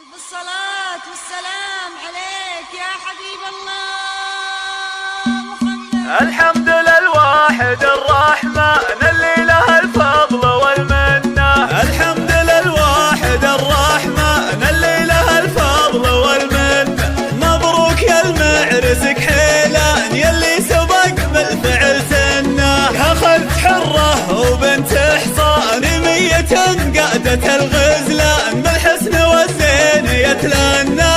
ألف الصلاة والسلام عليك يا حبيب الله محمد. الحمد للواحد الرحمن اللي له الفضل والمنة. الحمد للواحد الرحمن اللي له الفضل والمنة. مبروك يا المعرس كحيلان يلي سبق بالفعل سنة. اخذت حرة وبنت حصان 100 قادة الغزلان. بالحسن والزين يتلنى.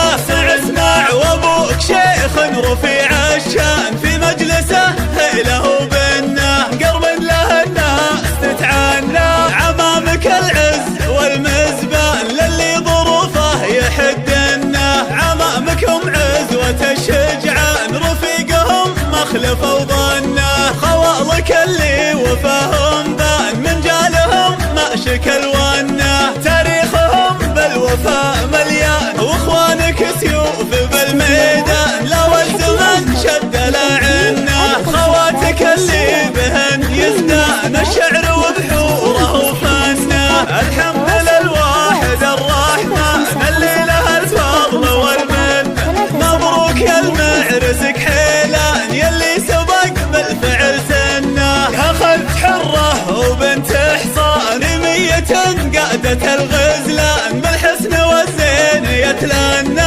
اسمع وابوك شيخ رفيع الشان في مجلسه له بنه. قرب له الناس تتعنى. عمامك العز والمزبان للي ظروفه يحدنه. عمامكم عزوة الشجعان رفيقهم مخلف وظنه. خوالك اللي وفاهم بان من جالهم ما شكل ونه. تاريخهم بالوفاء مليان واخوانك سيوف بالميدان. لا والزمن شد لعنه. خواتك اللي بهن يزدان الشعر وبحوره وفنه. الحمد للواحد الرحمن اللي له الفضل والمنه. مبروك يا المعرس كحيلان يلي سبق بالفعل سنه. اخذت حره وبنت حصان 100 قادة الغزلان. بالحسن والزين يتلنى.